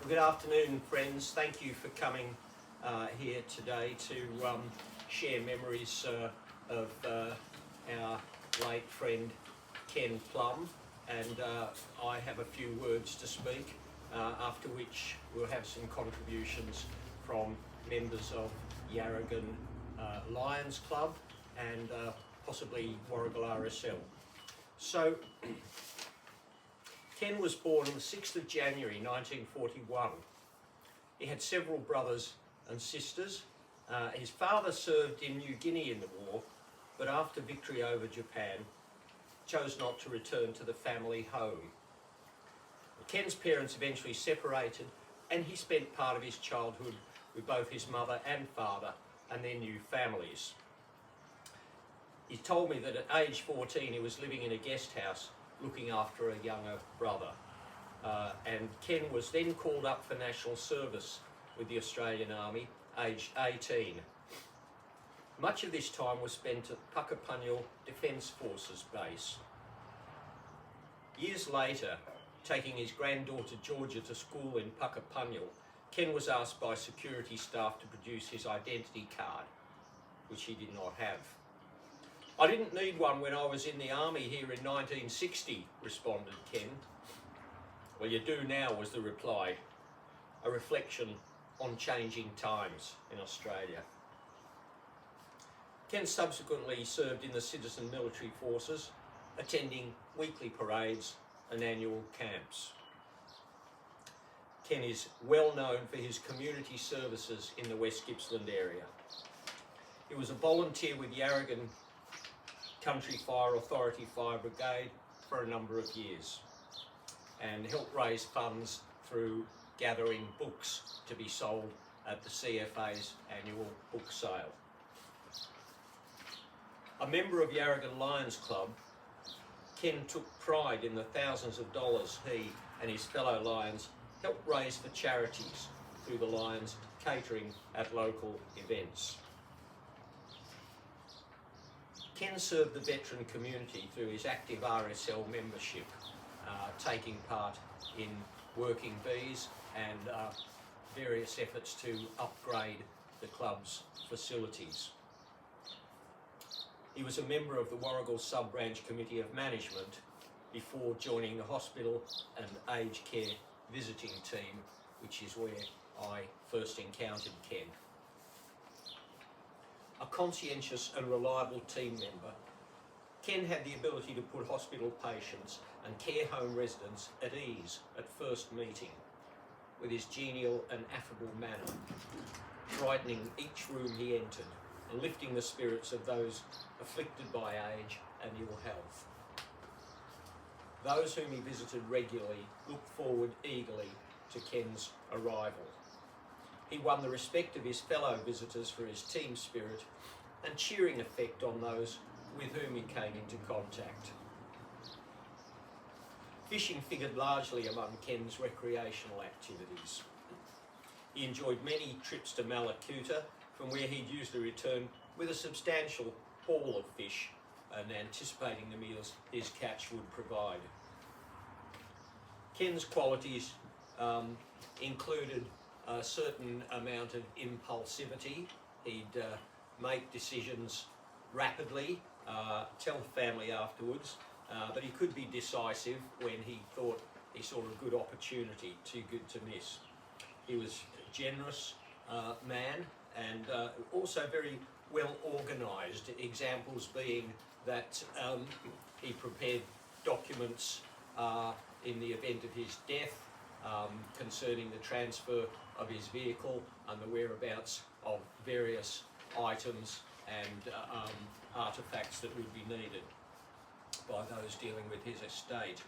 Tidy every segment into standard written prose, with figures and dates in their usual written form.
Good afternoon, friends. Thank you for coming here today to share memories of our late friend Ken Plum, and I have a few words to speak, after which we'll have some contributions from members of Yarragon Lions Club and possibly Warrigal RSL. So, Ken was born on the 6th of January 1941. He had several brothers and sisters. His father served in New Guinea in the war, but after victory over Japan, chose not to return to the family home. Ken's parents eventually separated, and he spent part of his childhood with both his mother and father and their new families. He told me that at age 14 he was living in a guest house looking after a younger brother. And Ken was then called up for national service with the Australian Army, aged 18. Much of this time was spent at Puckapunyal Defence Forces base. Years later, taking his granddaughter Georgia to school in Puckapunyal, Ken was asked by security staff to produce his identity card, which he did not have. "I didn't need one when I was in the army here in 1960, responded Ken. "Well, you do now," was the reply, a reflection on changing times in Australia. Ken subsequently served in the citizen military forces, attending weekly parades and annual camps. Ken is well known for his community services in the West Gippsland area. He was a volunteer with Yarragon Country Fire Authority Fire Brigade for a number of years and helped raise funds through gathering books to be sold at the CFA's annual book sale. A member of Yarragon Lions Club, Ken took pride in the thousands of dollars he and his fellow Lions helped raise for charities through the Lions catering at local events. Ken served the veteran community through his active RSL membership, taking part in working bees and various efforts to upgrade the club's facilities. He was a member of the Warrigal Sub-Branch Committee of Management before joining the hospital and aged care visiting team, which is where I first encountered Ken. A conscientious and reliable team member, Ken had the ability to put hospital patients and care home residents at ease at first meeting, with his genial and affable manner, brightening each room he entered and lifting the spirits of those afflicted by age and ill health. Those whom he visited regularly looked forward eagerly to Ken's arrival. He won the respect of his fellow visitors for his team spirit and cheering effect on those with whom he came into contact. Fishing figured largely among Ken's recreational activities. He enjoyed many trips to Malakuta, from where he'd usually return with a substantial haul of fish and anticipating the meals his catch would provide. Ken's qualities included a certain amount of impulsivity. He'd make decisions rapidly, tell the family afterwards, but he could be decisive when he thought he saw a good opportunity, too good to miss. He was a generous man and also very well organised, examples being that he prepared documents in the event of his death concerning the transfer of his vehicle and the whereabouts of various items and artefacts that would be needed by those dealing with his estate.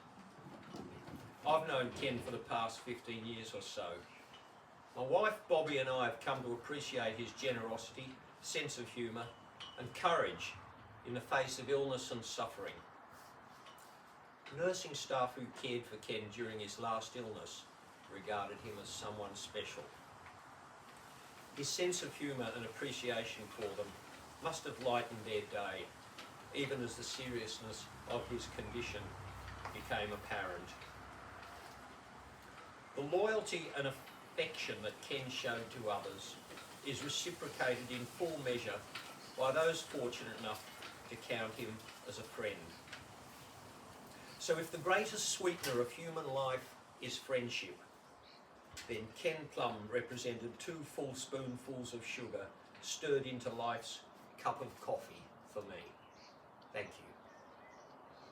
I've known Ken for the past 15 years or so. My wife Bobby and I have come to appreciate his generosity, sense of humour and courage in the face of illness and suffering. Nursing staff who cared for Ken during his last illness regarded him as someone special. His sense of humour and appreciation for them must have lightened their day, even as the seriousness of his condition became apparent. The loyalty and affection that Ken showed to others is reciprocated in full measure by those fortunate enough to count him as a friend. So if the greatest sweetener of human life is friendship, then Ken Plum represented 2 full spoonfuls of sugar stirred into life's cup of coffee for me. Thank you.